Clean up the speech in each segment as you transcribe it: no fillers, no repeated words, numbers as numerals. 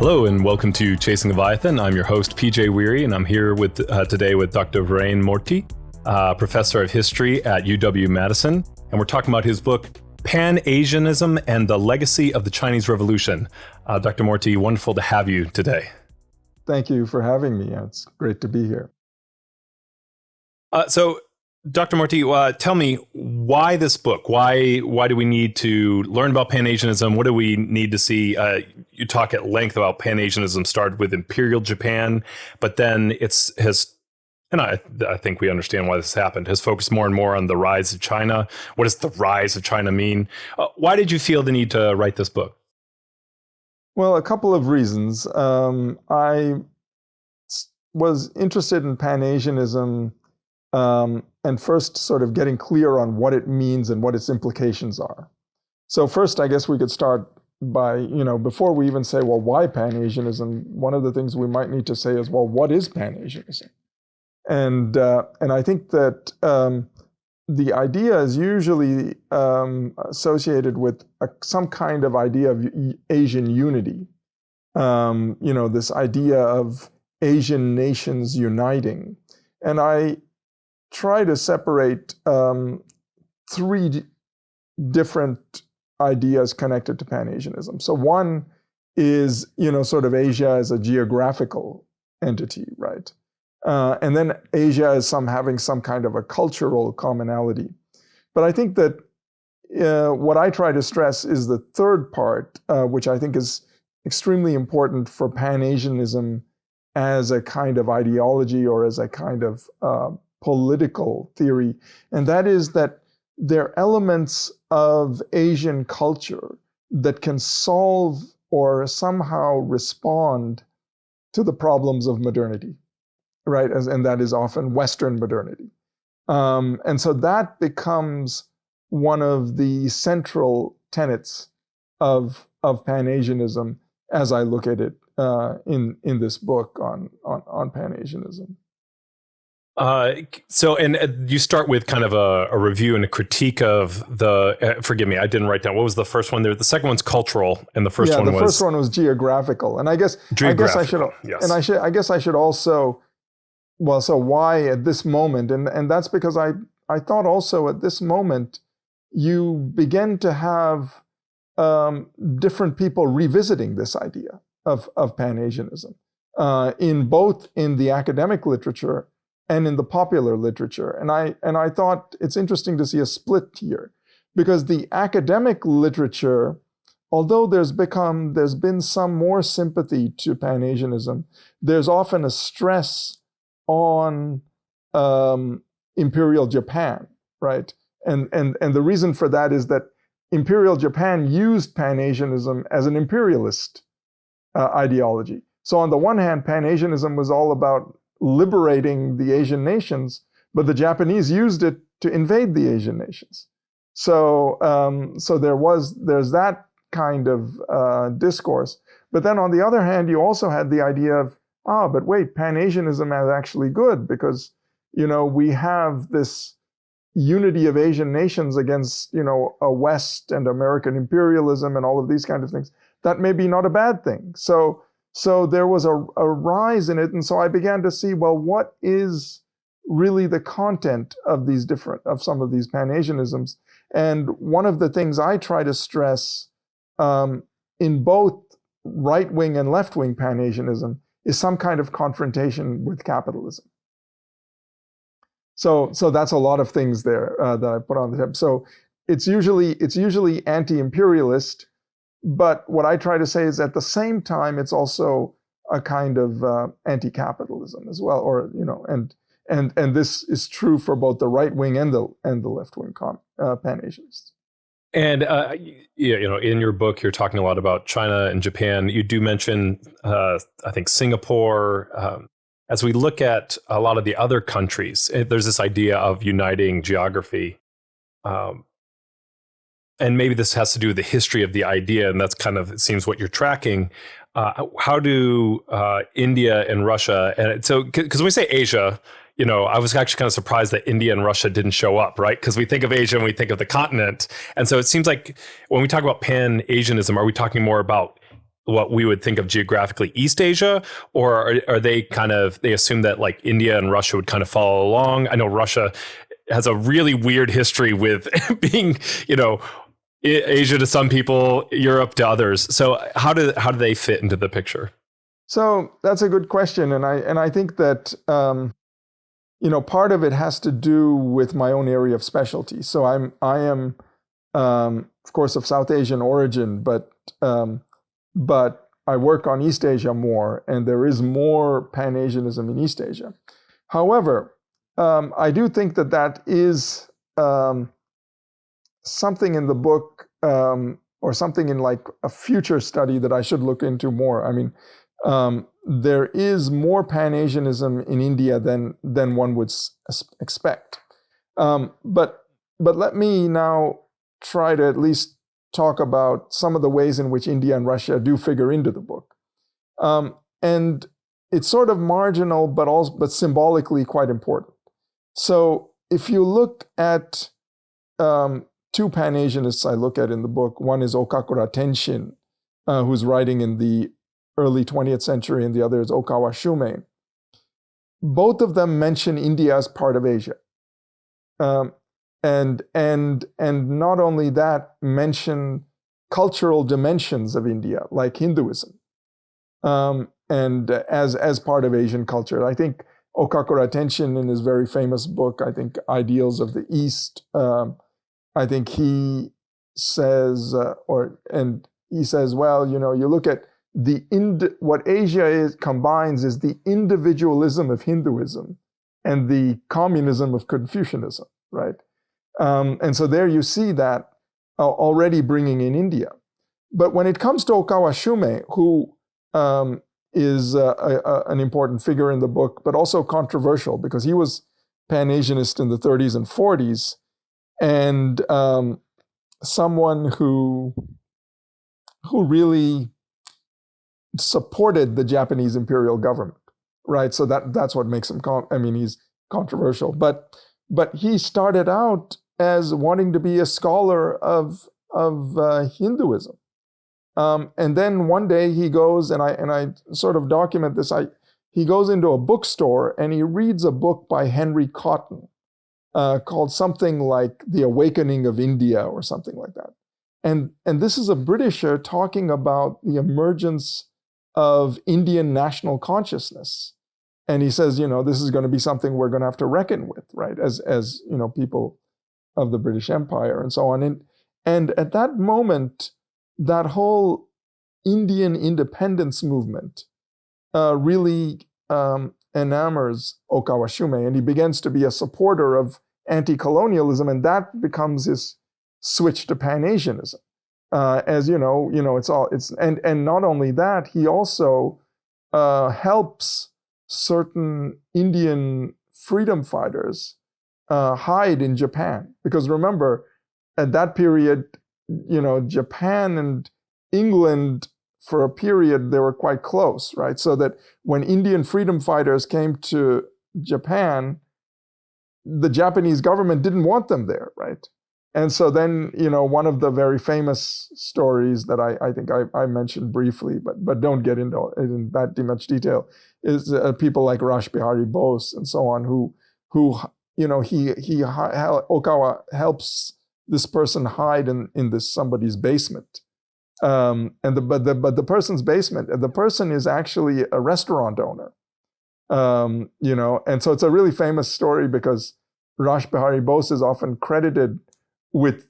Hello and welcome to Chasing Leviathan. I'm your host, PJ Weary, and I'm here with today with Dr. Viren Murthy, professor of history at UW-Madison. And we're talking about his book, Pan-Asianism and the Legacy of the Chinese Revolution. Dr. Murthy, wonderful to have you today. Thank you for having me. It's great to be here. So, Dr. Murthy, tell me, why this book? Why do we need to learn about Pan-Asianism? What do we need to see? You talk at length about Pan-Asianism started with Imperial Japan, but then I think we understand why this happened, has focused more and more on the rise of China. What does the rise of China mean? Why did you feel the need to write this book? Well, a couple of reasons. I was interested in Pan-Asianism and first sort of getting clear on what it means and what its implications are. So first, I guess we could start by, before we even say, well, why Pan-Asianism, one of the things we might need to say is, well, what is Pan-Asianism? And I think that the idea is usually associated with some kind of idea of Asian unity. This idea of Asian nations uniting. And I try to separate three different ideas connected to Pan-Asianism. So one is, sort of Asia as a geographical entity, right? And then Asia is having some kind of a cultural commonality. But I think that what I try to stress is the third part, which I think is extremely important for Pan-Asianism as a kind of ideology or as a kind of political theory, and that is that there are elements of Asian culture that can solve or somehow respond to the problems of modernity, right? And that is often Western modernity. And so that becomes one of the central tenets of Pan-Asianism as I look at it in this book on Pan-Asianism. You start with kind of a review and a critique of forgive me, I didn't write down, what was the first one there? The second one's cultural, and the first one was... the first one was geographical. And I guess I should also, well, so why at this moment? And that's because I thought also at this moment, you begin to have different people revisiting this idea of Pan-Asianism, both in the academic literature and in the popular literature. And I thought it's interesting to see a split here, because the academic literature, although there's been some more sympathy to Pan-Asianism, there's often a stress on Imperial Japan, right? And the reason for that is that Imperial Japan used Pan-Asianism as an imperialist ideology. So on the one hand, Pan-Asianism was all about liberating the Asian nations, but the Japanese used it to invade the Asian nations. So there's that kind of discourse. But then on the other hand, you also had the idea of, but wait, Pan-Asianism is actually good because, we have this unity of Asian nations against, a West and American imperialism and all of these kind of things. That may be not a bad thing. So there was a rise in it, and so I began to see, well, what is really the content of some of these Pan-Asianisms? And one of the things I try to stress in both right-wing and left-wing Pan-Asianism is some kind of confrontation with capitalism. So that's a lot of things there that I put on the tip. So it's usually anti-imperialist. But what I try to say is at the same time, it's also a kind of anti-capitalism as well, or and this is true for both the right wing and the left wing Pan-Asianists. And in your book, you're talking a lot about China and Japan. You do mention, I think, Singapore. As we look at a lot of the other countries, there's this idea of uniting geography. And maybe this has to do with the history of the idea, and that's kind of, it seems, what you're tracking. How do India and Russia, and so, because when we say Asia, I was actually kind of surprised that India and Russia didn't show up, right? Because we think of Asia and we think of the continent. And so it seems like when we talk about Pan-Asianism, are we talking more about what we would think of geographically East Asia, or are they they assume that like India and Russia would kind of follow along? I know Russia has a really weird history with being, Asia to some people, Europe to others. So how do they fit into the picture? So that's a good question, and I think that part of it has to do with my own area of specialty. So I am of course of South Asian origin, but I work on East Asia more, and there is more Pan-Asianism in East Asia. However, I do think that is something in the book, or something in like a future study that I should look into more. I mean, there is more Pan-Asianism in India than one would expect. But let me now try to at least talk about some of the ways in which India and Russia do figure into the book. And it's sort of marginal, but symbolically quite important. So if you look at two Pan-Asianists I look at in the book, one is Okakura Tenshin, who's writing in the early 20th century, and the other is Okawa Shumei. Both of them mention India as part of Asia. And not only that, mention cultural dimensions of India, like Hinduism, and as part of Asian culture. I think Okakura Tenshin, in his very famous book, I think Ideals of the East, I think he says, well, you look at what Asia combines is the individualism of Hinduism and the communism of Confucianism, right? And so there you see that already bringing in India. But when it comes to Okawa Shumei, who is an important figure in the book, but also controversial because he was Pan-Asianist in the 30s and 40s, and someone who really supported the Japanese imperial government, right? So that's what makes him, he's controversial. But he started out as wanting to be a scholar of Hinduism. And then one day he goes, and I sort of document this, he goes into a bookstore and he reads a book by Henry Cotton called something like The Awakening of India or something like that. And this is a Britisher talking about the emergence of Indian national consciousness. And he says, this is going to be something we're going to have to reckon with, right? As people of the British Empire and so on. And at that moment, that whole Indian independence movement really enamors Okawa Shumei, and he begins to be a supporter of anti-colonialism, and that becomes his switch to Pan-Asianism. As and not only that, he also helps certain Indian freedom fighters hide in Japan, because remember, at that period, Japan and England, for a period, they were quite close, right? So that when Indian freedom fighters came to Japan, the Japanese government didn't want them there, right? And so then, one of the very famous stories that I think I mentioned briefly, but don't get into in that much detail, is people like Rash Bihari Bose and so on, who Okawa helps this person hide in this somebody's basement, but the person's basement, and the person is actually a restaurant owner, and so it's a really famous story because Rash Bihari Bose is often credited with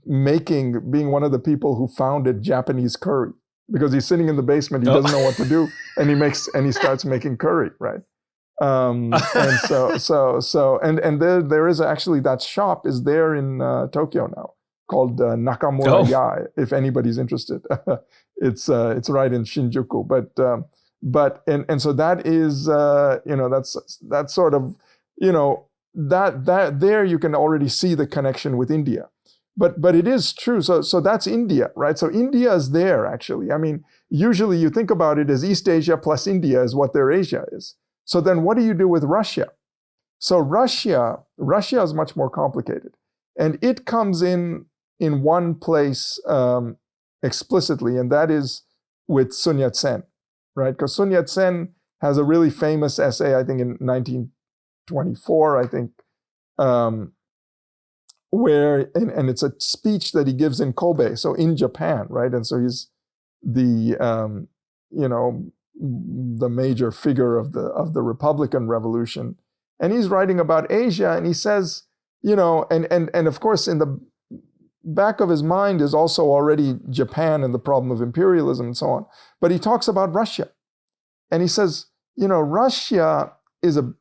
being one of the people who founded Japanese curry, because he's sitting in the basement, he doesn't know what to do, and he starts making curry, right? And there is actually, that shop is there in Tokyo now, called Nakamura Yai, if anybody's interested. It's right in Shinjuku, but so that is that's sort of that there you can already see the connection with India, but it is true. So that's India, right? So India is there actually. I mean, usually you think about it as East Asia plus India is what their Asia is. So then what do you do with Russia? So Russia is much more complicated, and it comes in one place explicitly, and that is with Sun Yat-sen, right? Because Sun Yat-sen has a really famous essay, I think in 1924, I think, where, and it's a speech that he gives in Kobe, so in Japan, right? And so he's the, the major figure of the Republican Revolution. And he's writing about Asia, and he says, and of course in the back of his mind is also already Japan and the problem of imperialism and so on. But he talks about Russia. And he says, Russia is a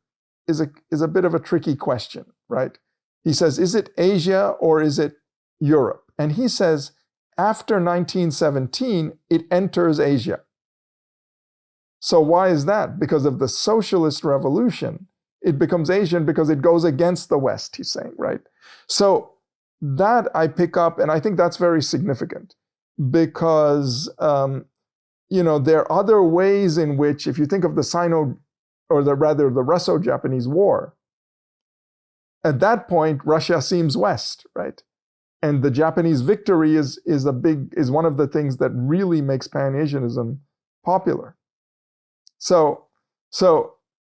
bit of a tricky question, right? He says, is it Asia or is it Europe? And he says, after 1917, it enters Asia. So why is that? Because of the socialist revolution, it becomes Asian because it goes against the West, he's saying, right? So that I pick up, and I think that's very significant because, there are other ways in which, if you think of the the Russo-Japanese War, at that point, Russia seems West, right? And the Japanese victory is one of the things that really makes Pan-Asianism popular. So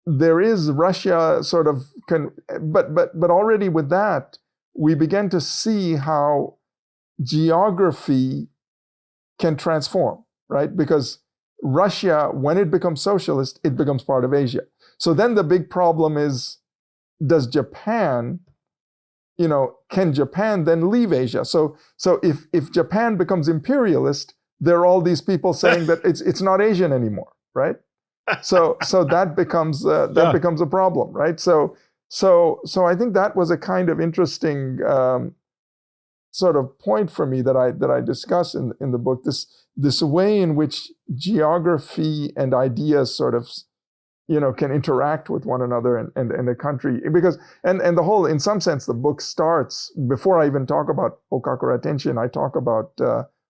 there is Russia sort of, but already with that, we begin to see how geography can transform, right? Because Russia, when it becomes socialist, it becomes part of Asia. So then the big problem is, does Japan, can Japan then leave Asia? So if Japan becomes imperialist, there are all these people saying that it's not Asian anymore, right? So that becomes a problem, right? So I think that was a kind of interesting sort of point for me that I discuss in the book. This way in which geography and ideas sort of can interact with one another and a country, because and the whole, in some sense, the book starts before I even talk about Okakura Tenshin. I talk about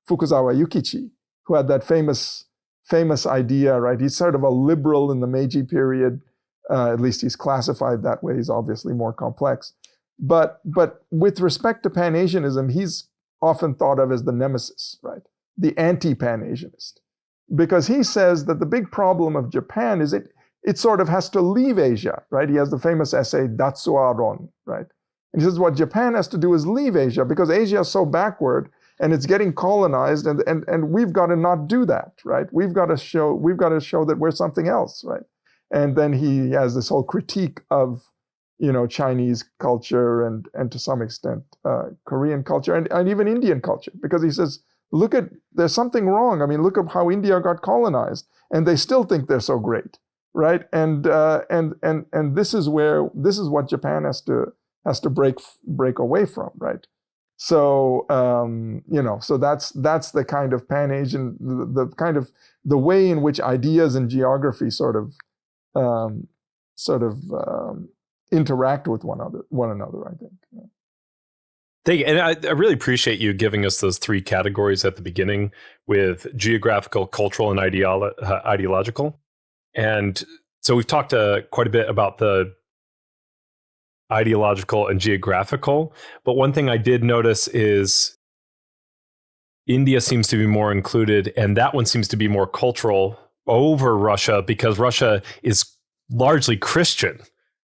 Fukuzawa Yukichi, who had that famous idea, right? He's sort of a liberal in the Meiji period. At least he's classified that way. He's obviously more complex. But with respect to Pan-Asianism, he's often thought of as the nemesis, right? The anti-Pan-Asianist. Because he says that the big problem of Japan is it sort of has to leave Asia, right? He has the famous essay, Datsuaron, right? And he says what Japan has to do is leave Asia because Asia is so backward and it's getting colonized, and we've got to not do that, right? We've got to show that we're something else, right? And then he has this whole critique of, Chinese culture and to some extent Korean culture and even Indian culture, because he says, there's something wrong. I mean, look at how India got colonized, and they still think they're so great, right? And this is what Japan has to break away from, right? So so that's the kind of Pan-Asian, the kind of the way in which ideas and geography sort of interact with one another, I think. Yeah. Thank you. And I really appreciate you giving us those three categories at the beginning with geographical, cultural, and ideological. And so we've talked quite a bit about the ideological and geographical. But one thing I did notice is India seems to be more included, and that one seems to be more cultural over Russia because Russia is largely Christian.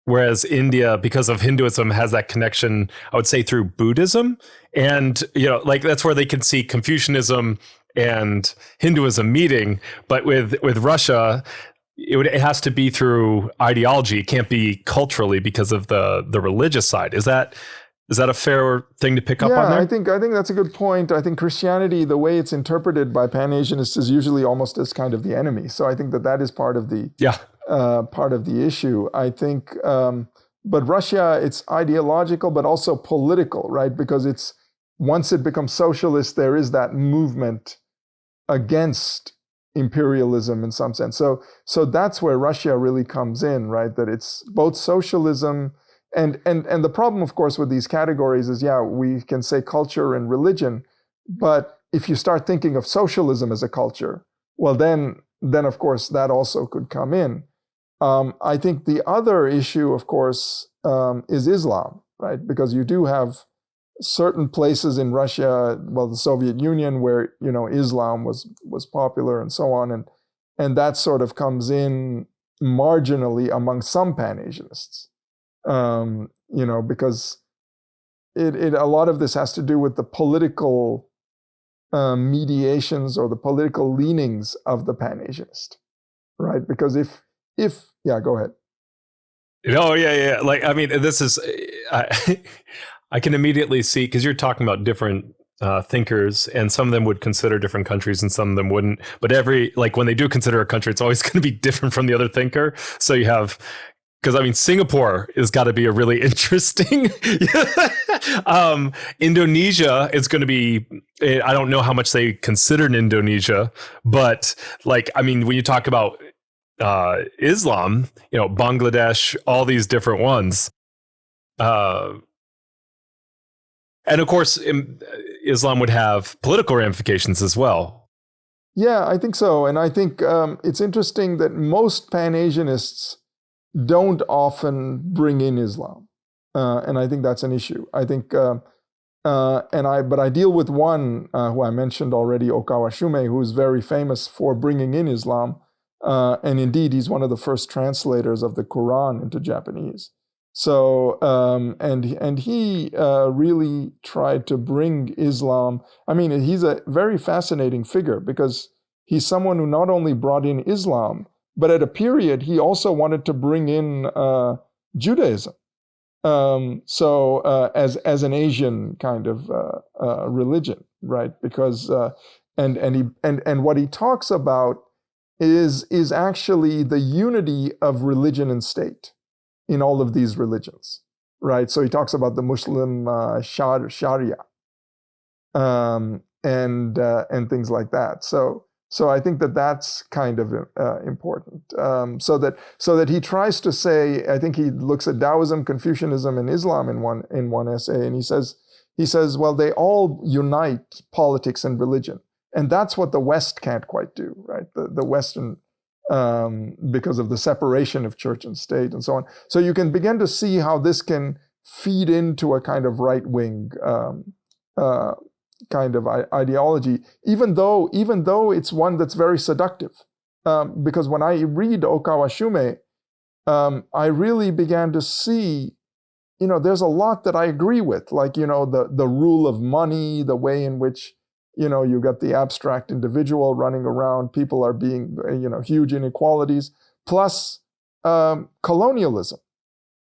Whereas India, because of Hinduism, has that connection, I would say, through Buddhism. And, that's where they can see Confucianism and Hinduism meeting. But with Russia, it has to be through ideology. It can't be culturally because of the religious side. Is that a fair thing to pick up on there? I think that's a good point. I think Christianity, the way it's interpreted by Pan-Asianists, is usually almost as kind of the enemy. So I think that is part of the issue. I think, but Russia, it's ideological, but also political, right? Because once it becomes socialist, there is that movement against imperialism in some sense. So that's where Russia really comes in, right? That it's both socialism and the problem, of course, with these categories is, we can say culture and religion, but if you start thinking of socialism as a culture, well, then of course that also could come in. I think the other issue, of course, is Islam, right? Because you do have certain places in Russia, well, the Soviet Union, where Islam was popular and so on, and that sort of comes in marginally among some Pan-Asianists, because a lot of this has to do with the political mediations or the political leanings of the Pan-Asianist, right? Because if yeah, go ahead. Oh yeah. Like, I mean, this is, I can immediately see, because you're talking about different thinkers, and some of them would consider different countries and some of them wouldn't. But when they do consider a country, it's always going to be different from the other thinker. So you have, because I mean, Singapore has got to be a really interesting. Indonesia is going to be, I don't know how much they considered Indonesia, but like, I mean, when you talk about Islam, Bangladesh, all these different ones. And of course, Islam would have political ramifications as well. Yeah, I think so. And I think it's interesting that most Pan-Asianists don't often bring in Islam. And I think that's an issue. I think, but I deal with one who I mentioned already, Okawa Shume, who is very famous for bringing in Islam. And indeed, he's one of the first translators of the Quran into Japanese. So, and he really tried to bring Islam. I mean, he's a very fascinating figure because he's someone who not only brought in Islam, but at a period he also wanted to bring in Judaism. As an Asian kind of religion, right? Because and what he talks about is actually the unity of religion and state in all of these religions, right? So he talks about the Muslim Sharia and things like that. So I think that's kind of important. So that he tries to say, I think he looks at Taoism, Confucianism, and Islam in one essay, and he says, well, they all unite politics and religion. And that's what the West can't quite do, right? The Western, because of the separation of church and state and so on. So you can begin to see how this can feed into a kind of right-wing kind of ideology, even though it's one that's very seductive. Because when I read Okawa Shume, I really began to see, there's a lot that I agree with, like, the rule of money, the way in which you got the abstract individual running around, people are being, huge inequalities, plus colonialism.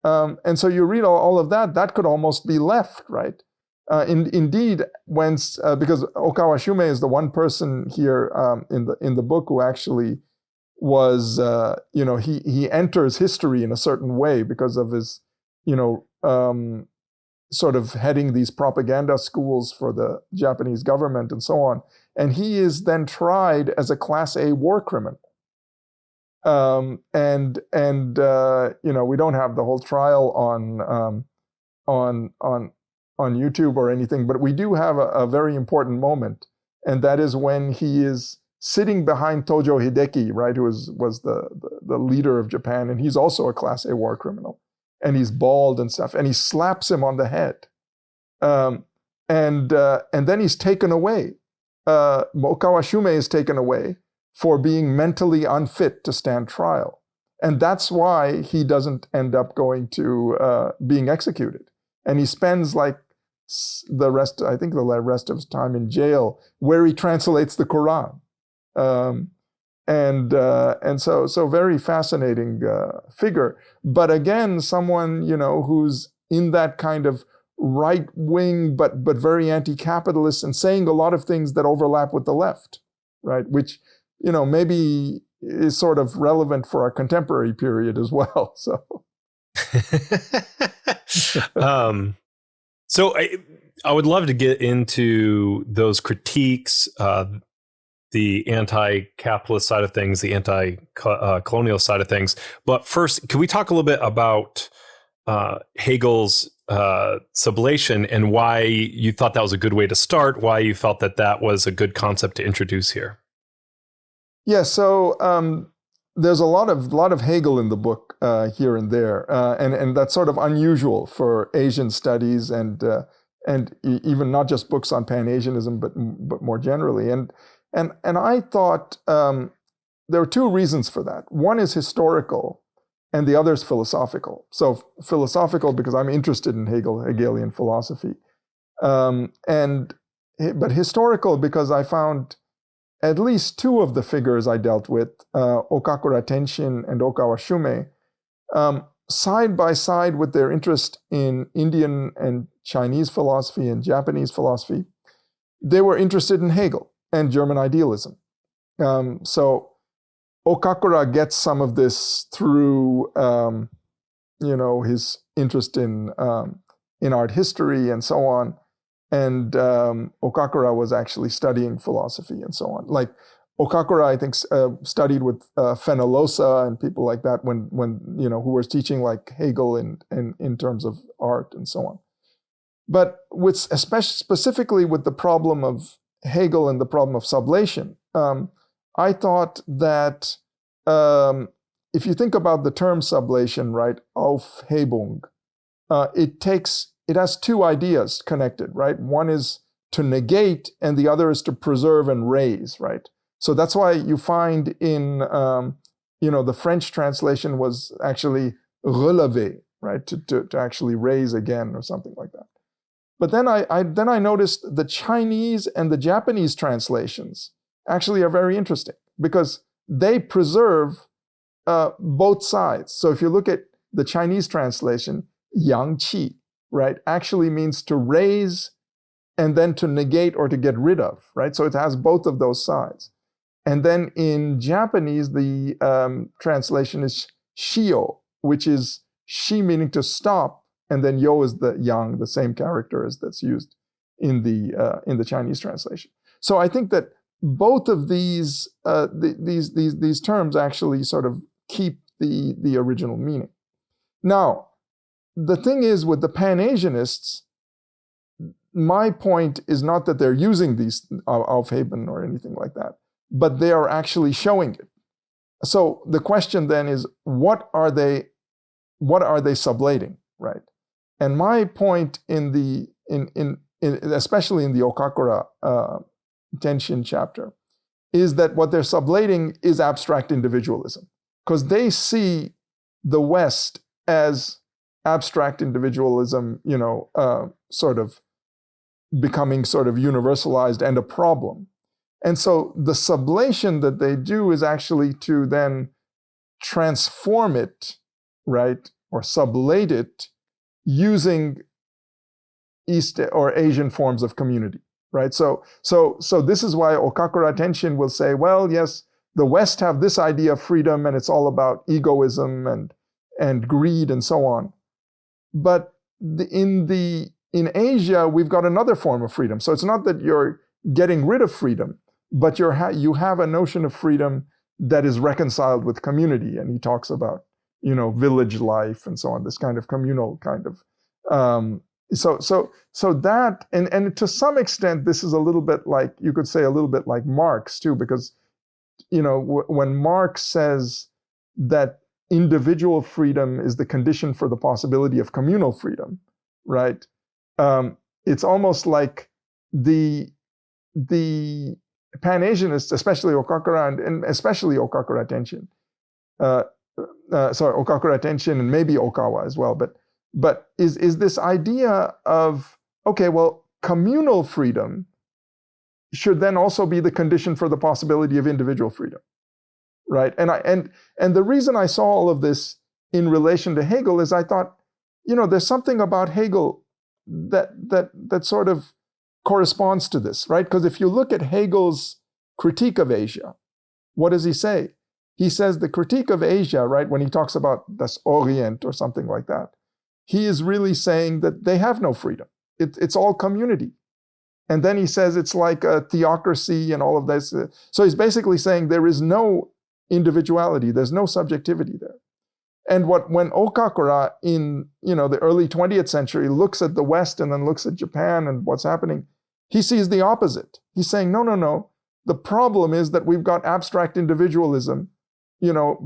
And so you read all of that could almost be left, right? Indeed, because Okawa Shume is the one person here in the book who actually was, he enters history in a certain way because of his, sort of heading these propaganda schools for the Japanese government and so on. And he is then tried as a Class A war criminal. We don't have the whole trial on YouTube or anything, but we do have a very important moment, and that is when he is sitting behind Tojo Hideki, right, who was the leader of Japan, and he's also a Class A war criminal. And he's bald and stuff, and he slaps him on the head, and then he's taken away. Okawa Shume is taken away for being mentally unfit to stand trial, and that's why he doesn't end up going to being executed, and he spends like the rest of his time in jail, where he translates the Quran. And so very fascinating figure. But again, someone, who's in that kind of right wing, but very anti-capitalist, and saying a lot of things that overlap with the left, right? Which, maybe is sort of relevant for our contemporary period as well. So, so I would love to get into those critiques, the anti-capitalist side of things, the anti-colonial side of things. But first, can we talk a little bit about Hegel's sublation and why you thought that was a good way to start, why you felt that was a good concept to introduce here? Yeah, so there's a lot of Hegel in the book here and there, and that's sort of unusual for Asian studies and and even not just books on Pan-Asianism, but more generally. And I thought there were two reasons for that. One is historical, and the other is philosophical. So philosophical because I'm interested in Hegelian philosophy, but historical because I found at least two of the figures I dealt with, Okakura Tenshin and Okawa Shume, side by side with their interest in Indian and Chinese philosophy and Japanese philosophy, they were interested in Hegel and German idealism. So Okakura gets some of this through, his interest in art history and so on. And Okakura was actually studying philosophy and so on. Like Okakura, I think, studied with Fenollosa and people like that when who was teaching like Hegel in terms of art and so on. But specifically with the problem of Hegel and the problem of sublation, I thought that if you think about the term sublation, right, Aufhebung, it has two ideas connected, right? One is to negate, and the other is to preserve and raise, right? So that's why you find in, the French translation was actually relever, right? To actually raise again or something like that. But then I noticed the Chinese and the Japanese translations actually are very interesting because they preserve both sides. So if you look at the Chinese translation, yang qi, right, actually means to raise and then to negate or to get rid of, right? So it has both of those sides. And then in Japanese, the translation is shio, which is shi meaning to stop, and then yo is the yang, the same character as that's used in the Chinese translation. So I think that both of these terms actually sort of keep the original meaning. Now, the thing is with the Pan-Asianists, my point is not that they're using these Aufheben or anything like that, but they are actually showing it. So the question then is, what are they sublating, right? And my point in especially in the Okakura Tenshin chapter is that what they're sublating is abstract individualism, because they see the West as abstract individualism, sort of becoming sort of universalized and a problem. And so the sublation that they do is actually to then transform it, right, or sublate it using East or Asian forms of community, right? So this is why Okakura Tenshin will say, well, yes, the West have this idea of freedom and it's all about egoism and greed and so on. But in Asia, we've got another form of freedom. So it's not that you're getting rid of freedom, but you have a notion of freedom that is reconciled with community. And he talks about, village life and so on, this kind of communal kind of. So that, and to some extent, this is a little bit like, you could say a little bit like Marx too, because, when Marx says that individual freedom is the condition for the possibility of communal freedom, right? It's almost like the Pan-Asianists, especially Okakura and especially Okakura Tenshin, Okakura Tenshin and maybe Okawa as well, but is this idea of, okay, well, communal freedom should then also be the condition for the possibility of individual freedom, right? And the reason I saw all of this in relation to Hegel is I thought, there's something about Hegel that sort of corresponds to this, right? Because if you look at Hegel's critique of Asia, what does he say? He says the critique of Asia, right, when he talks about das Orient or something like that, he is really saying that they have no freedom. It's all community. And then he says it's like a theocracy and all of this. So he's basically saying there is no individuality, there's no subjectivity there. And when Okakura in the early 20th century looks at the West and then looks at Japan and what's happening, he sees the opposite. He's saying, no. The problem is that we've got abstract individualism,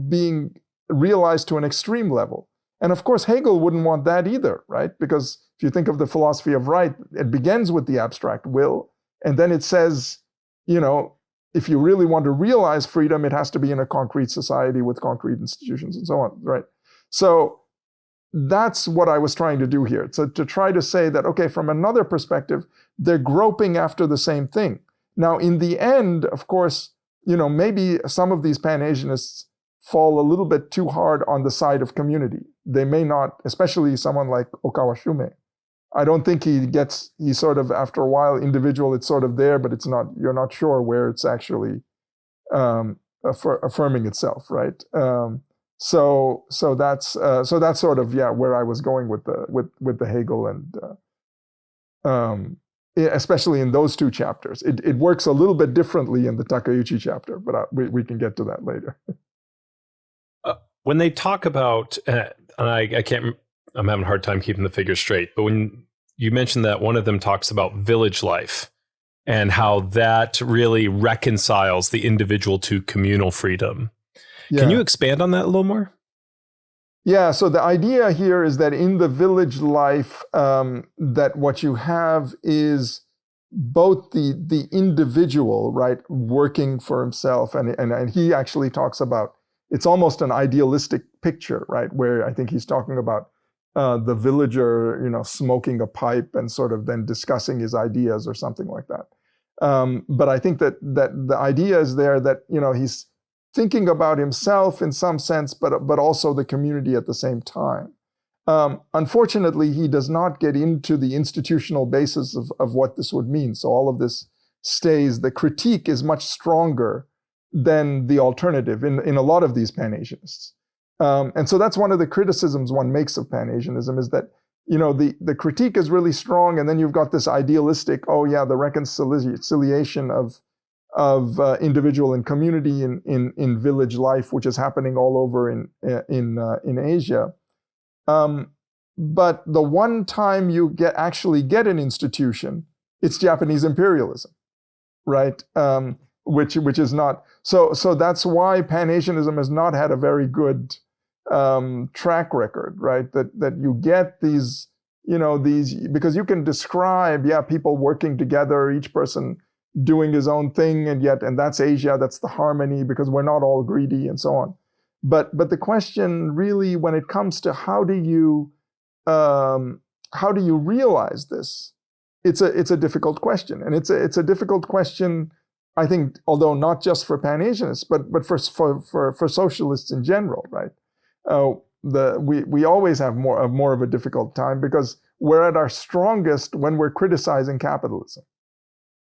being realized to an extreme level. And of course, Hegel wouldn't want that either, right? Because If you think of the philosophy of right, it begins with the abstract will, and then it says, if you really want to realize freedom, it has to be in a concrete society with concrete institutions and so on, right? So that's what I was trying to do here. So to try to say that, okay, from another perspective, they're groping after the same thing. Now, in the end, of course, maybe some of these Pan-Asianists fall a little bit too hard on the side of community. They may not, especially someone like Okawa Shume. I don't think he's sort of, after a while, individual, it's sort of there, but it's not, you're not sure where it's actually affirming itself, right? So that's sort of, where I was going with the Hegel and especially in those two chapters. It works a little bit differently in the Takeuchi chapter, but we can get to that later. When they talk about, and I can't, I'm having a hard time keeping the figures straight, but when you mentioned that one of them talks about village life and how that really reconciles the individual to communal freedom. Yeah. Can you expand on that a little more? Yeah, so the idea here is that in the village life, that what you have is both the individual, right, working for himself, and he actually talks about, it's almost an idealistic picture, right, where I think he's talking about the villager, smoking a pipe and sort of then discussing his ideas or something like that. But I think that the idea is there that, he's thinking about himself in some sense, but also the community at the same time. Unfortunately, he does not get into the institutional basis of what this would mean. So all of this stays, the critique is much stronger than the alternative in a lot of these Pan-Asianists. And so that's one of the criticisms one makes of Pan-Asianism, is that, the critique is really strong, and then you've got this idealistic, the reconciliation of individual and community in village life, which is happening all over in Asia. But the one time you actually get an institution, it's Japanese imperialism, right? Which is not, so that's why Pan-Asianism has not had a very good track record, right? That you get these, because you can describe, people working together, each person doing his own thing, and that's Asia, that's the harmony, because we're not all greedy and so on. But the question really, when it comes to how do you realize this, it's a difficult question, and it's a difficult question, I think, although not just for Pan-Asianists, but for socialists in general, right? We always have more of a difficult time because we're at our strongest when we're criticizing capitalism.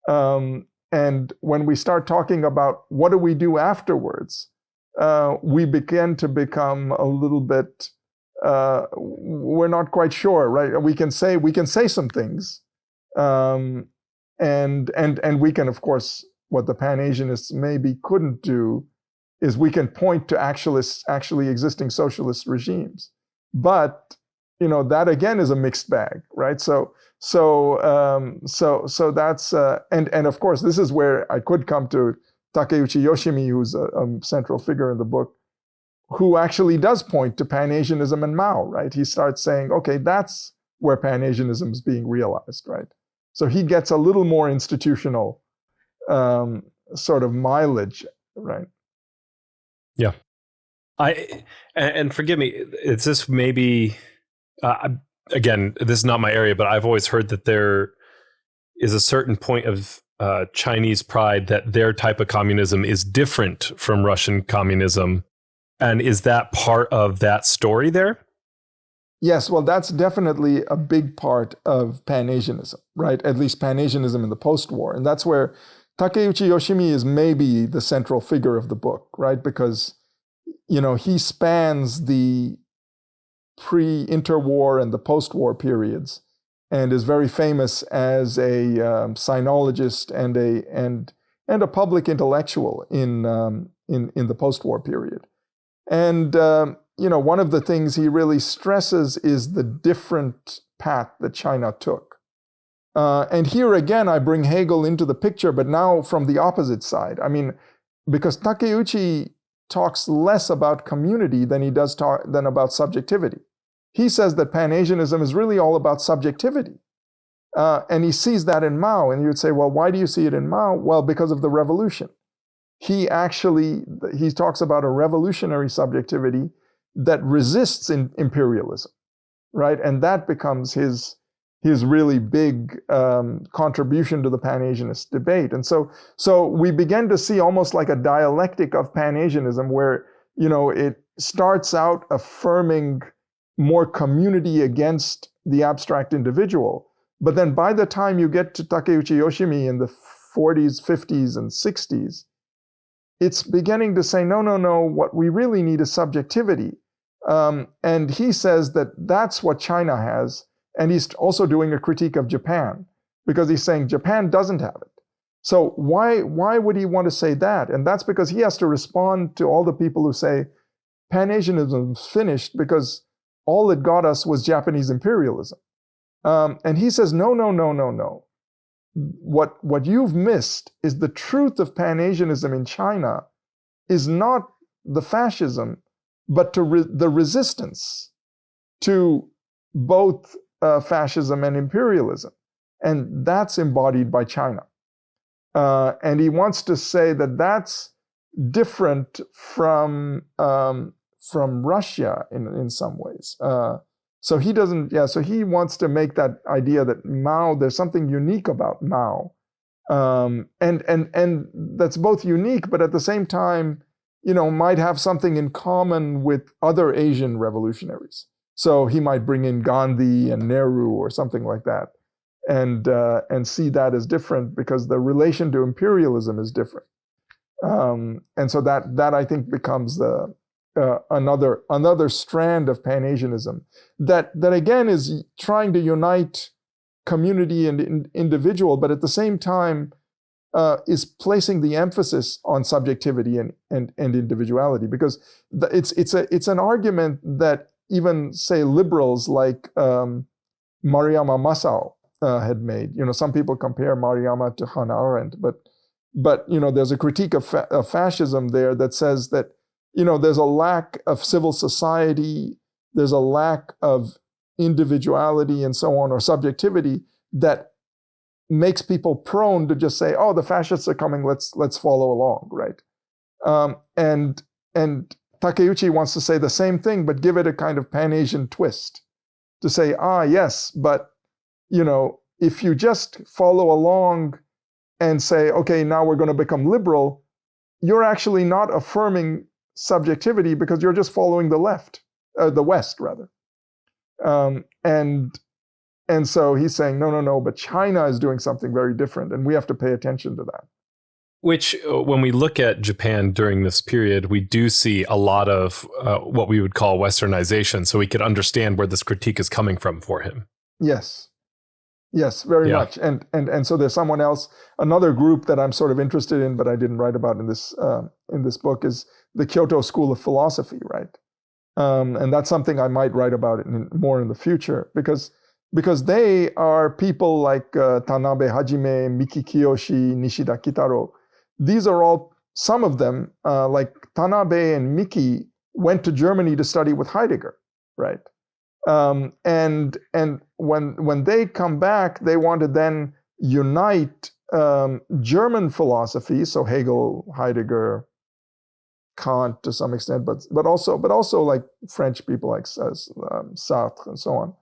And when we start talking about what do we do afterwards, we begin to become a little bit, we're not quite sure, right? We can say some things, and we can, of course, what the Pan-Asianists maybe couldn't do is we can point to actually existing socialist regimes, but that again is a mixed bag, right? So that's and of course this is where I could come to Takeuchi Yoshimi, who's a central figure in the book, who actually does point to Pan-Asianism and Mao, right? He starts saying, okay, that's where Pan-Asianism is being realized, right? So he gets a little more institutional sort of mileage, right? Yeah. And forgive me, it's this maybe, again, this is not my area, but I've always heard that there is a certain point of Chinese pride that their type of communism is different from Russian communism. And is that part of that story there? Yes, well, that's definitely a big part of Pan-Asianism, right? At least Pan-Asianism in the post-war. And that's where Takeuchi Yoshimi is maybe the central figure of the book, right? Because, he spans the pre-interwar and the post-war periods, and is very famous as a sinologist and a public intellectual in the post-war period. And one of the things he really stresses is the different path that China took. And here again, I bring Hegel into the picture, but now from the opposite side. I mean, because Takeuchi talks less about community than he does than about subjectivity. he says that Pan-Asianism is really all about subjectivity. And he sees that in Mao. And you'd say, well, why do you see it in Mao? Well, because of the revolution. He talks about a revolutionary subjectivity that resists imperialism, right? And that becomes his really big contribution to the Pan-Asianist debate. And so we begin to see almost like a dialectic of Pan-Asianism where, it starts out affirming more community against the abstract individual. But then by the time you get to Takeuchi Yoshimi in the 40s, 50s, and 60s, it's beginning to say, no, what we really need is subjectivity. And he says that that's what China has. And he's also doing a critique of Japan because he's saying Japan doesn't have it. So why would he want to say that? And that's because he has to respond to all the people who say Pan-Asianism's finished because all it got us was Japanese imperialism. And he says, no. What you've missed is the truth of Pan-Asianism in China is not the fascism, but the resistance to both fascism and imperialism. And that's embodied by China. And he wants to say that that's different from Russia in some ways. So he wants to make that idea that Mao, there's something unique about Mao. And that's both unique, but at the same time, might have something in common with other Asian revolutionaries. So he might bring in Gandhi and Nehru or something like that, and see that as different because the relation to imperialism is different. And so that I think becomes another strand of Pan-Asianism that again is trying to unite community and individual, but at the same time is placing the emphasis on subjectivity and individuality, because it's an argument that even say liberals like Mariama Masao had made. Some people compare Mariama to Hannah Arendt, but there's a critique of fascism there that says that there's a lack of civil society, there's a lack of individuality and so on, or subjectivity, that makes people prone to just say, oh, the fascists are coming, let's follow along, right? And Takeuchi wants to say the same thing, but give it a kind of Pan-Asian twist, to say, yes, but if you just follow along and say, okay, now we're going to become liberal, you're actually not affirming subjectivity because you're just following the West rather. And so he's saying, no, but China is doing something very different, and we have to pay attention to that. Which, when we look at Japan during this period, we do see a lot of what we would call Westernization, so we could understand where this critique is coming from for him. Yes, very much. And so there's someone else, another group that I'm sort of interested in, but I didn't write about in this book, is the Kyoto School of Philosophy, right? And that's something I might write about more in the future, because they are people like Tanabe Hajime, Miki Kiyoshi, Nishida Kitaro. These are all, some of them, like Tanabe and Miki, went to Germany to study with Heidegger, right? And when they come back, they want to then unite German philosophy, so Hegel, Heidegger, Kant to some extent, but also like French people like Sartre and so on,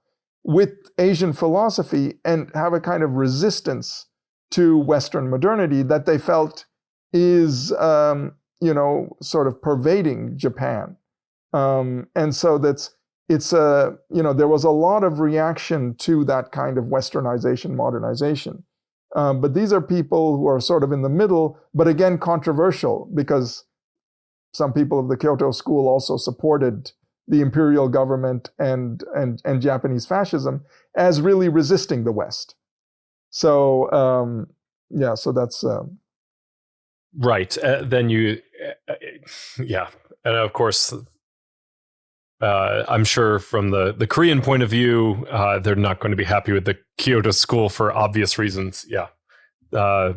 with Asian philosophy, and have a kind of resistance to Western modernity that they felt is sort of pervading Japan. And so there was a lot of reaction to that kind of Westernization, modernization. But these are people who are sort of in the middle, but again controversial, because some people of the Kyoto School also supported the imperial government and Japanese fascism as really resisting the West. So so that's right. Then and of course, I'm sure from the Korean point of view, they're not going to be happy with the Kyoto School for obvious reasons. Yeah, I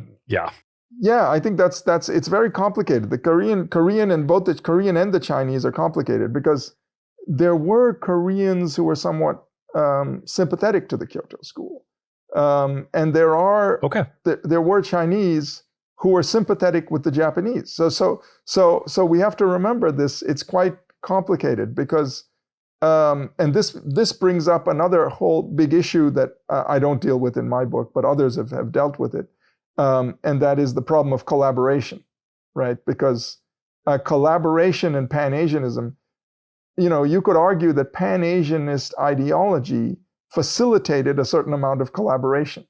think it's very complicated. The Korean and both the Korean and the Chinese are complicated, because there were Koreans who were somewhat sympathetic to the Kyoto School. And there were Chinese who were sympathetic with the Japanese. So we have to remember this. It's quite complicated because, and this brings up another whole big issue that I don't deal with in my book, but others have dealt with it. And that is the problem of collaboration, right? Because collaboration and Pan-Asianism, you could argue that Pan-Asianist ideology facilitated a certain amount of collaboration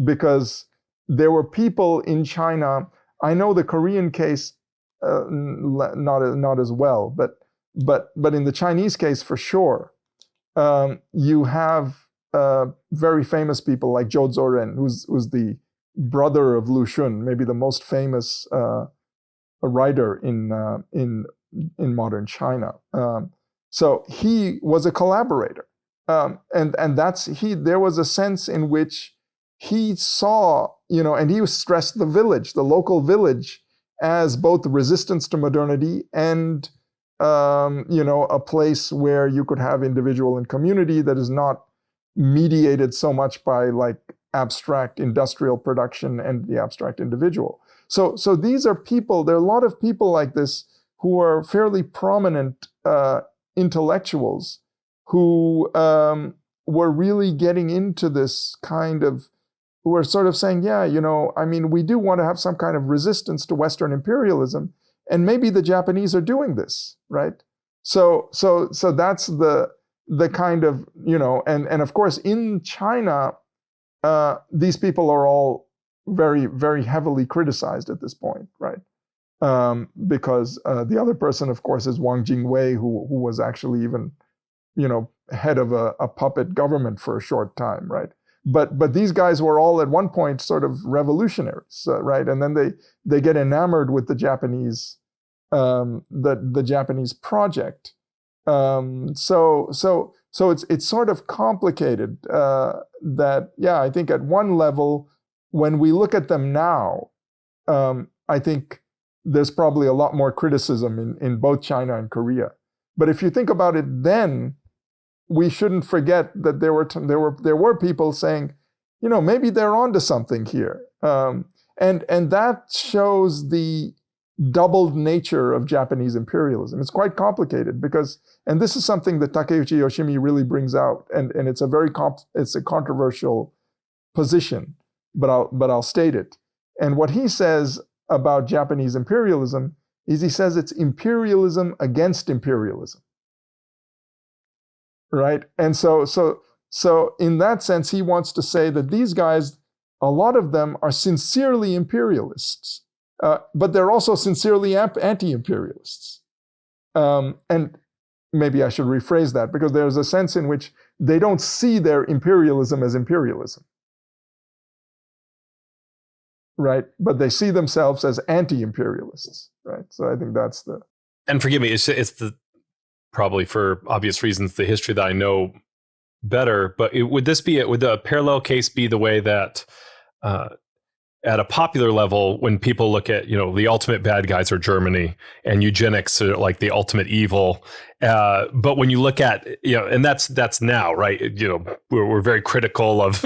because there were people in China. I know the Korean case not as well, but in the Chinese case for sure, you have very famous people like Zhou Zuoren, who's the brother of Lu Xun, maybe the most famous writer in modern China. So he was a collaborator, and there was a sense in which he saw, and he stressed the local village, as both resistance to modernity and a place where you could have individual and community that is not mediated so much by like abstract industrial production and the abstract individual. So these are people. There are a lot of people like this who are fairly prominent intellectuals who were really getting into this kind of, who are sort of saying, we do want to have some kind of resistance to Western imperialism, and maybe the Japanese are doing this, right? So that's the kind of, and of course in China, these people are all very, very heavily criticized at this point, right? Because the other person, of course, is Wang Jingwei, who was actually even, head of a puppet government for a short time, right? But these guys were all at one point sort of revolutionaries, right? And then they get enamored with the Japanese, the Japanese project. So it's sort of complicated. That I think at one level, when we look at them now, I think there's probably a lot more criticism in both China and Korea. But if you think about it then, we shouldn't forget that there were people saying, maybe they're onto something here. And that shows the doubled nature of Japanese imperialism. It's quite complicated because, and this is something that Takeuchi Yoshimi really brings out, and it's a controversial position, but I'll state it. And what he says about Japanese imperialism is he says it's imperialism against imperialism, right? And so in that sense, he wants to say that these guys, a lot of them are sincerely imperialists, but they're also sincerely anti-imperialists. And maybe I should rephrase that, because there's a sense in which they don't see their imperialism as imperialism, right? But they see themselves as anti-imperialists, right? So I think that's the... And forgive me, it's the, probably for obvious reasons, the history that I know better, but would the parallel case be the way that at a popular level, when people look at, the ultimate bad guys are Germany and eugenics are like the ultimate evil. But when you look at, and that's now, right? We're very critical of,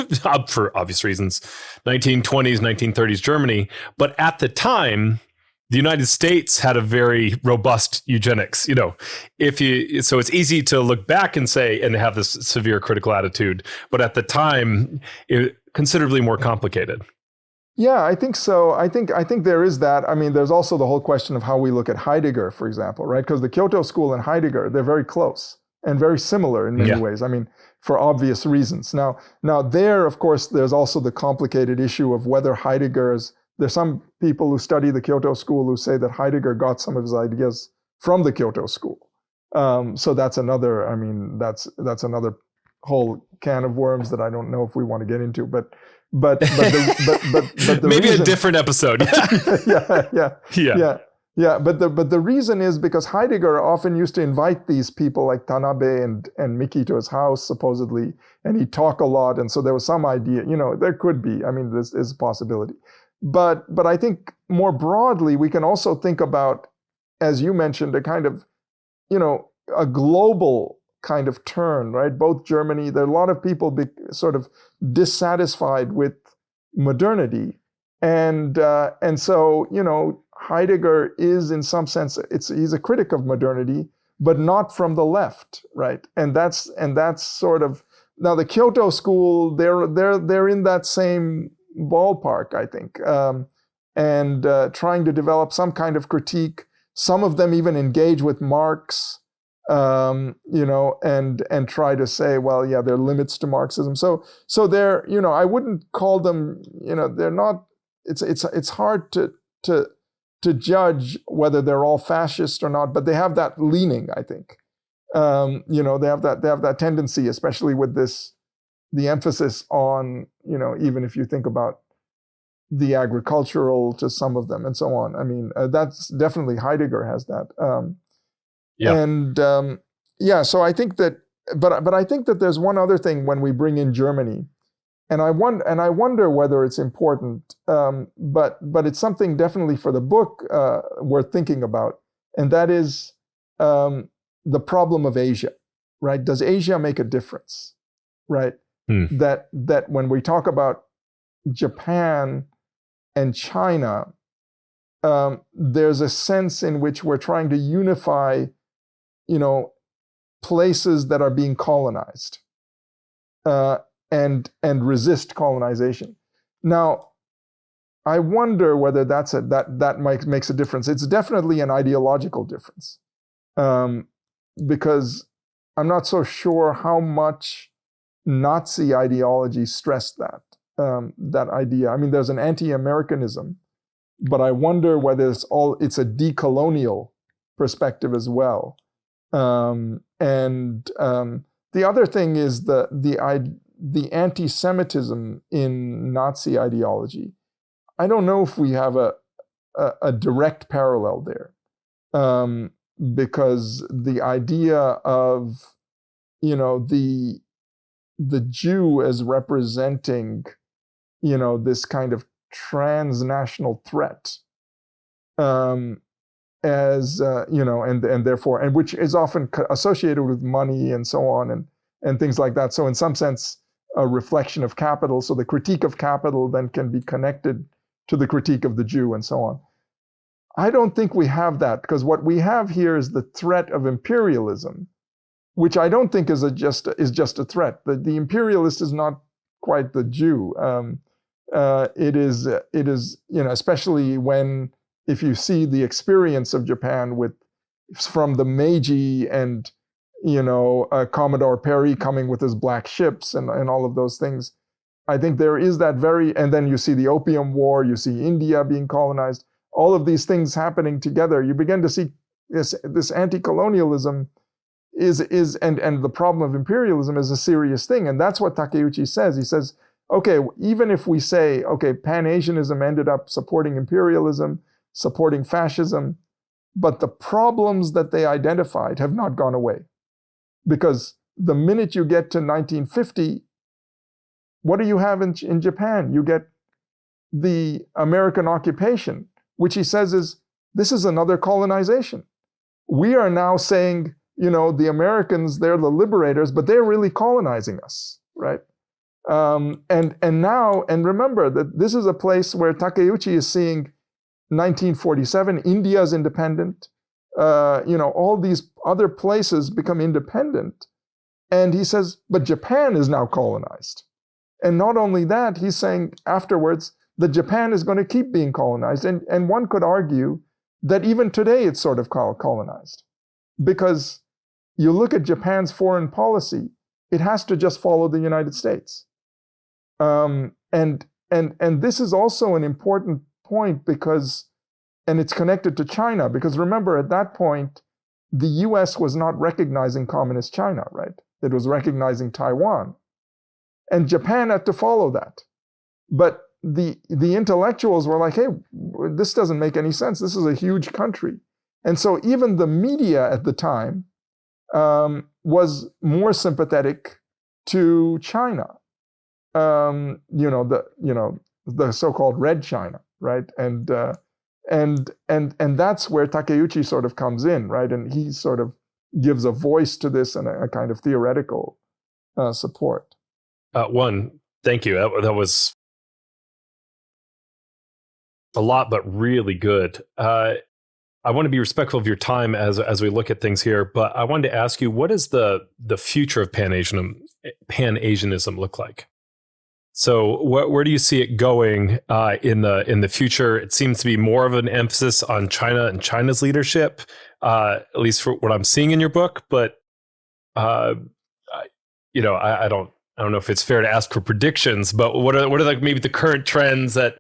for obvious reasons, 1920s, 1930s Germany. But at the time, the United States had a very robust eugenics, so it's easy to look back and say, and have this severe critical attitude. But at the time, considerably more complicated. Yeah, I think so. I think there is that. I mean, there's also the whole question of how we look at Heidegger, for example, right? Because the Kyoto School and Heidegger, they're very close and very similar in many ways. I mean, for obvious reasons. Now there, of course, there's also the complicated issue of whether there's some people who study the Kyoto School who say that Heidegger got some of his ideas from the Kyoto School. So that's another, that's another whole can of worms that I don't know if we want to get into, but the maybe reason, a different episode. Yeah. But the reason is because Heidegger often used to invite these people like Tanabe and Miki to his house, supposedly, and he'd talk a lot. And so there was some idea, there could be, this is a possibility. But I think more broadly, we can also think about, as you mentioned, a kind of, a global kind of turn, right? Both Germany, there are a lot of people sort of dissatisfied with modernity, and so Heidegger is in some sense he's a critic of modernity, but not from the left, right? And that's sort of now the Kyoto School. They're in that same ballpark, I think, and trying to develop some kind of critique. Some of them even engage with Marx, and try to say, well, yeah, there are limits to Marxism. So they're, I wouldn't call them, they're not. It's hard to judge whether they're all fascist or not, but they have that leaning, I think. They have that tendency, especially with the emphasis on, even if you think about the agricultural to some of them and so on. I mean, that's definitely Heidegger has that. So I think that, but I think that there's one other thing when we bring in Germany, and I wonder whether it's important, but it's something definitely for the book worth thinking about, and that is the problem of Asia, right? Does Asia make a difference, right? That when we talk about Japan and China, there's a sense in which we're trying to unify, places that are being colonized, and resist colonization. Now, I wonder whether that makes a difference. It's definitely an ideological difference, because I'm not so sure how much Nazi ideology stressed that idea. I mean, there's an anti-Americanism, but I wonder whether it's a decolonial perspective as well. The other thing is the anti-Semitism in Nazi ideology. I don't know if we have a direct parallel there, because the idea of the Jew as representing this kind of transnational threat, as and therefore, and which is often associated with money and so on and things like that. So in some sense, a reflection of capital. So the critique of capital then can be connected to the critique of the Jew and so on. I don't think we have that, because what we have here is the threat of imperialism, which I don't think is just a threat. The imperialist is not quite the Jew. It is especially if you see the experience of Japan from the Meiji and Commodore Perry coming with his black ships and all of those things. I think there is that and then you see the Opium War, you see India being colonized, all of these things happening together. You begin to see this anti-colonialism and the problem of imperialism is a serious thing. And that's what Takeuchi says. He says, okay, even if we say, okay, Pan-Asianism ended up supporting imperialism, supporting fascism, but the problems that they identified have not gone away. Because the minute you get to 1950, what do you have in Japan? You get the American occupation, which he says this is another colonization. We are now saying, the Americans, they're the liberators, but they're really colonizing us, right? And remember that this is a place where Takeuchi is seeing 1947, India's independent, all these other places become independent. And he says, but Japan is now colonized. And not only that, he's saying afterwards that Japan is going to keep being colonized. And one could argue that even today it's sort of colonized. Because you look at Japan's foreign policy, it has to just follow the United States. And this is also an important point and it's connected to China, because remember, at that point, the US was not recognizing communist China, right? It was recognizing Taiwan. And Japan had to follow that. But the intellectuals were like, hey, this doesn't make any sense. This is a huge country. And so even the media at the time was more sympathetic to China, the so-called Red China, right? And that's where Takeuchi sort of comes in, right? And he sort of gives a voice to this and a kind of theoretical support. Thank you. That was a lot, but really good. I want to be respectful of your time as we look at things here, but I wanted to ask you, what does the future of Pan-Asianism look like? So where do you see it going in the future? It seems to be more of an emphasis on China and China's leadership, at least for what I'm seeing in your book. But I don't know if it's fair to ask for predictions. But what are like maybe the current trends that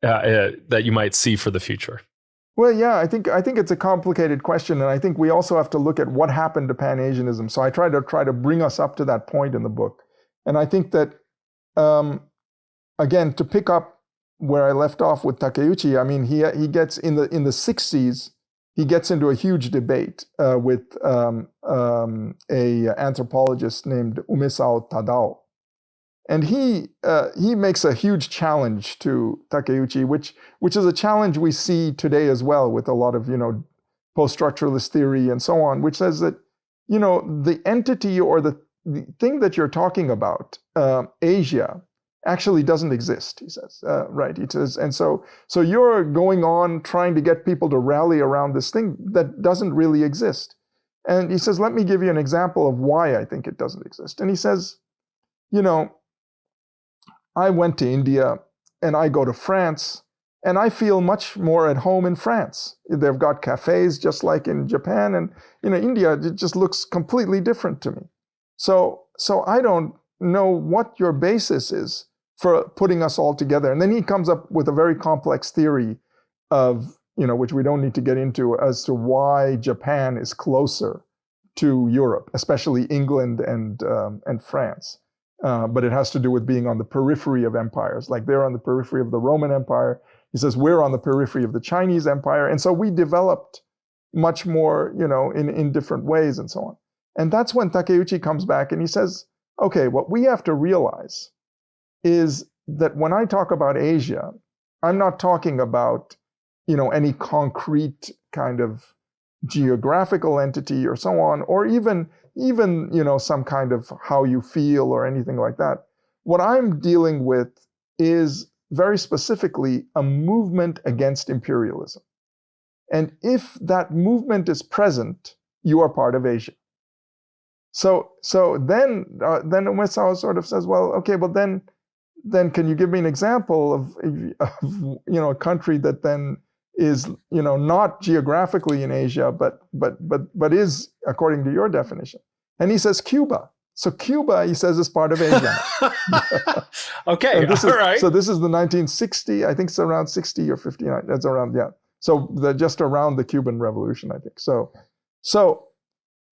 you might see for the future? Well, yeah, I think it's a complicated question, and I think we also have to look at what happened to Pan-Asianism. So I try to bring us up to that point in the book, and I think that again, to pick up where I left off with Takeuchi, I mean, he gets in the 60s, he gets into a huge debate with a anthropologist named Umesao Tadao. And he makes a huge challenge to Takeuchi, which is a challenge we see today as well with a lot of, post-structuralist theory and so on, which says that, the entity or the thing that you're talking about, Asia, actually doesn't exist, he says, right? He says, and so you're going on trying to get people to rally around this thing that doesn't really exist. And he says, let me give you an example of why I think it doesn't exist. And he says, I went to India and I go to France and I feel much more at home in France. They've got cafes just like in Japan, and India, it just looks completely different to me. So I don't know what your basis is for putting us all together. And then he comes up with a very complex theory of, which we don't need to get into, as to why Japan is closer to Europe, especially England and France. But it has to do with being on the periphery of empires. Like they're on the periphery of the Roman Empire. He says we're on the periphery of the Chinese Empire. And so we developed much more, in different ways and so on. And that's when Takeuchi comes back and he says, okay, what we have to realize is that when I talk about Asia, I'm not talking about, any concrete kind of geographical entity or so on, or even some kind of how you feel or anything like that. What I'm dealing with is very specifically a movement against imperialism. And if that movement is present, you are part of Asia. So then Umesao sort of says, well, okay, but then can you give me an example of a country that then is not geographically in Asia, but is according to your definition? And he says Cuba. So Cuba, he says, is part of Asia. Okay, all right. So this is the 1960, I think it's around 60 or 59. That's around, yeah. So just around the Cuban Revolution, I think. So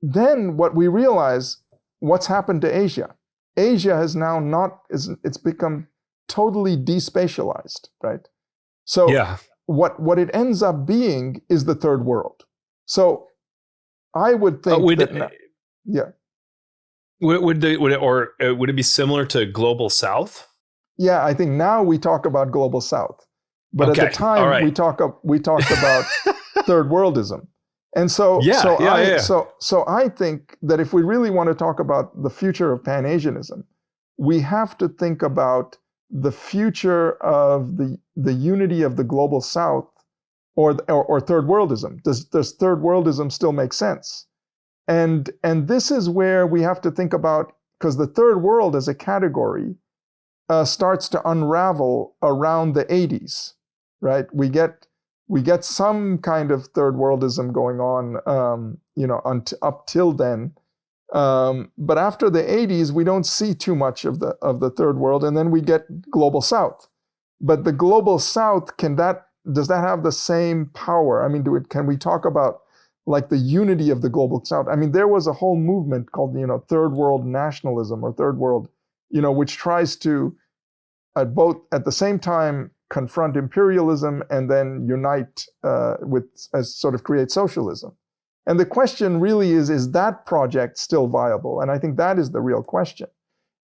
then what we realize, what's happened to Asia? Asia has now it's become totally despatialized, right? So yeah. What it ends up being is the third world. So I would think yeah. Would it be similar to Global South? Yeah, I think now we talk about Global South, but okay. At the time right. we talked about third worldism, and so I think that if we really want to talk about the future of Pan-Asianism, we have to think about the future of the unity of the Global South, or third worldism. Does third worldism still make sense? And this is where we have to think about, because the third world as a category starts to unravel around the 80s, right? We get some kind of third worldism going on, up till then. But after the 80s, we don't see too much of the third world, and then we get Global South. But the Global South, does that have the same power? I mean, can we talk about like the unity of the Global South? I mean, there was a whole movement called, third world nationalism or third world, which tries to both at the same time confront imperialism and then unite as sort of create socialism. And the question really is that project still viable? And I think that is the real question.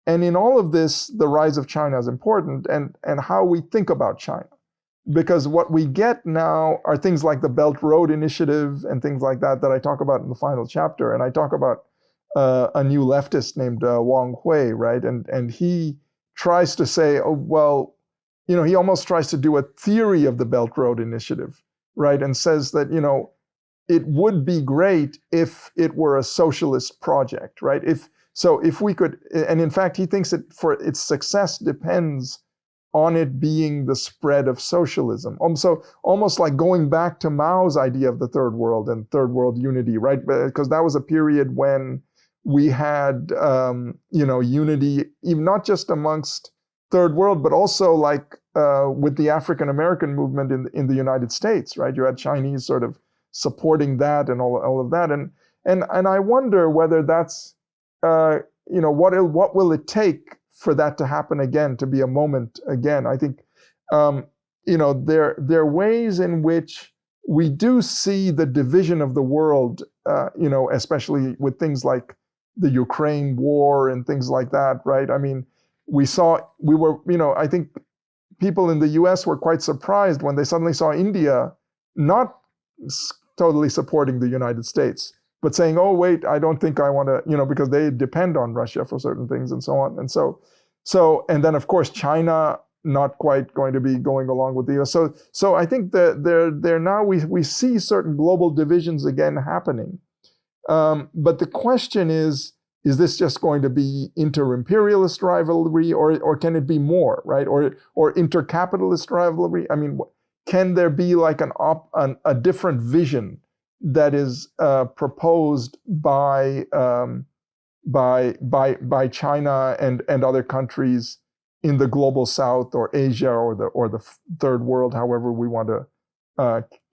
And in all of this, the rise of China is important, and how we think about China. because what we get now are things like the Belt Road Initiative and things like that I talk about in the final chapter. And I talk about a new leftist named Wang Hui, right? And he tries to say, oh, well, he almost tries to do a theory of the Belt Road Initiative, right? And says that, it would be great if it were a socialist project, right? If we could, and in fact, he thinks that for its success depends on it being the spread of socialism. So almost like going back to Mao's idea of the third world and third world unity, right? Because that was a period when we had, unity, even not just amongst third world, but also like with the African American movement in the United States, right? You had Chinese sort of supporting that and all of that, and I wonder whether that's what will it take for that to happen again, to be a moment again. I think there are ways in which we do see the division of the world, especially with things like the Ukraine war and things like that, right? I mean, I think people in the US were quite surprised when they suddenly saw India not totally supporting the United States, but saying, oh, wait, I don't think I want to, because they depend on Russia for certain things and so on. And so, and then of course, China not quite going to be going along with the US. So I think that there now we see certain global divisions again happening. But the question is this just going to be inter-imperialist rivalry, or can it be more, right? Or inter-capitalist rivalry? I mean, can there be like a different vision that is proposed by China and other countries in the global South or Asia or the third world, however we want to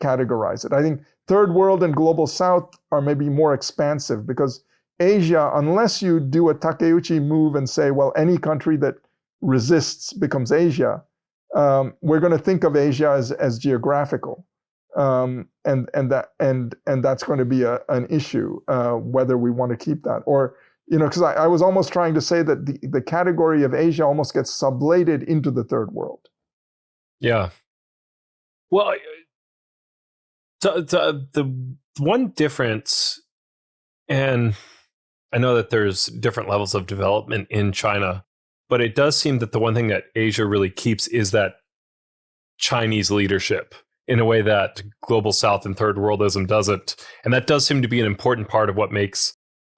categorize it? I think third world and global South are maybe more expansive, because Asia, unless you do a Takeuchi move and say, well, any country that resists becomes Asia, we're going to think of Asia as geographical, and that's going to be an issue, whether we want to keep that, or because I was almost trying to say that the category of Asia almost gets sublated into the third world. Yeah. Well, the one difference, and I know that there's different levels of development in China, but it does seem that the one thing that Asia really keeps is that Chinese leadership in a way that global South and third worldism doesn't. And that does seem to be an important part of what makes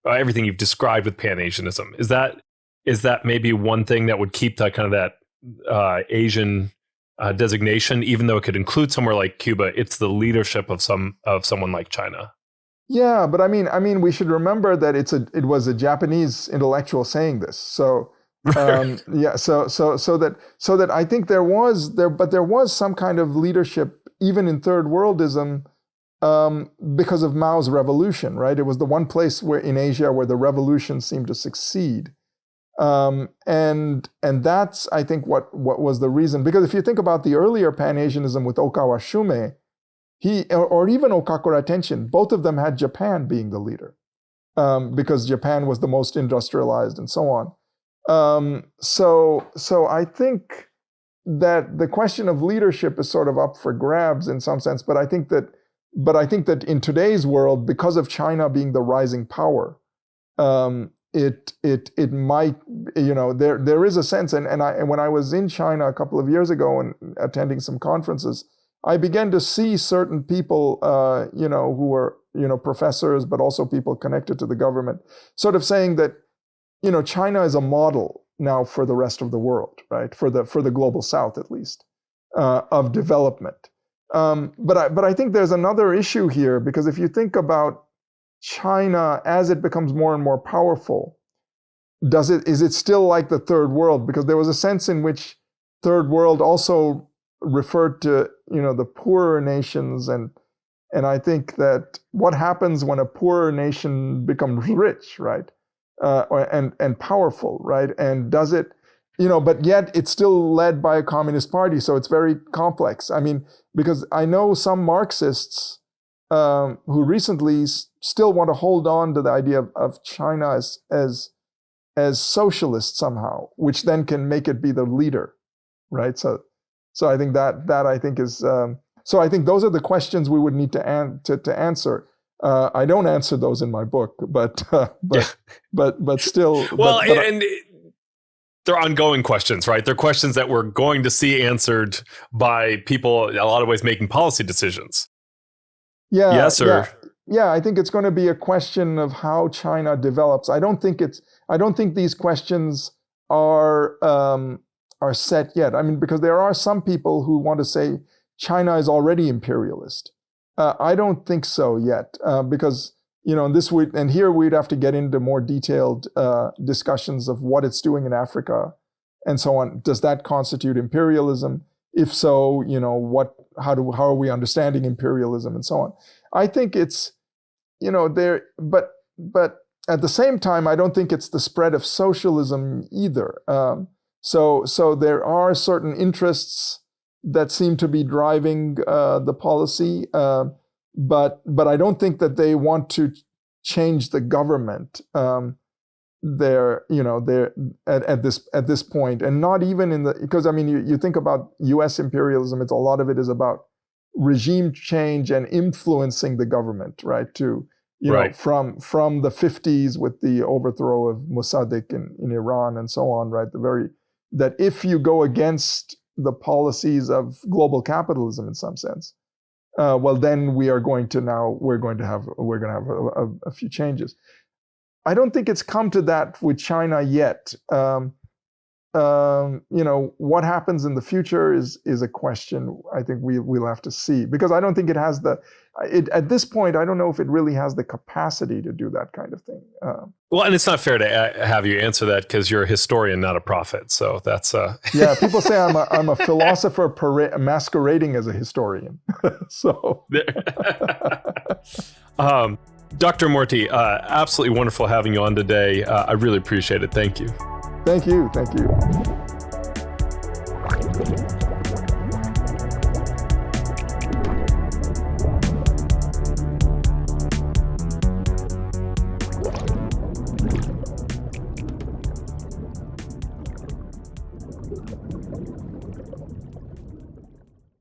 everything you've described with Pan-Asianism. Is that maybe one thing that would keep that kind of that Asian designation, even though it could include somewhere like Cuba? It's the leadership of someone like China. Yeah, but I mean, we should remember that it was a Japanese intellectual saying this. So yeah, so that I think there was some kind of leadership even in third worldism, because of Mao's revolution, right? It was the one place in Asia where the revolution seemed to succeed. And that's, I think, what was the reason. Because if you think about the earlier Pan-Asianism with Okawa Shume, or even Okakura Tenshin, both of them had Japan being the leader, because Japan was the most industrialized and so on. So I think that the question of leadership is sort of up for grabs in some sense, but I think that in today's world, because of China being the rising power, it might, there is a sense, and when I was in China a couple of years ago and attending some conferences, I began to see certain people, who were, professors, but also people connected to the government, sort of saying that, China is a model now for the rest of the world, right? For the global South, at least, of development. But I think there's another issue here, because if you think about China as it becomes more and more powerful, is it still like the third world? Because there was a sense in which third world also referred to, the poorer nations, and I think that what happens when a poorer nation becomes rich, right, and powerful, right, and does it, but yet it's still led by a communist party, so it's very complex. I mean, because I know some Marxists who recently still want to hold on to the idea of China as socialist somehow, which then can make it be the leader, right? So So I think that I think is so I think those are the questions we would need to answer. I don't answer those in my book, but still. Well, and they're ongoing questions, right? They're questions that we're going to see answered by people in a lot of ways making policy decisions. Yeah. Yes, or yeah. I think it's going to be a question of how China develops. I don't think these questions are set yet. I mean, because there are some people who want to say China is already imperialist. I don't think so yet, because here we'd have to get into more detailed discussions of what it's doing in Africa and so on. Does that constitute imperialism? If so, how are we understanding imperialism and so on? I think it's, there, but at the same time, I don't think it's the spread of socialism either. So there are certain interests that seem to be driving the policy, but I don't think that they want to change the government. They're at this point, and not even because I mean you think about U.S. imperialism. A lot of it is about regime change and influencing the government, right? To right. From the 50s with the overthrow of Mossadegh in Iran and so on, right? That if you go against the policies of global capitalism in some sense, well, then we're going to have a few changes. I don't think it's come to that with China yet. What happens in the future is a question I think we'll have to see, because I don't think it has at this point, I don't know if it really has the capacity to do that kind of thing. Well, and it's not fair to have you answer that because you're a historian, not a prophet. So that's yeah. People say I'm a philosopher masquerading as a historian. So, Dr. Murthy, absolutely wonderful having you on today. I really appreciate it. Thank you. Thank you.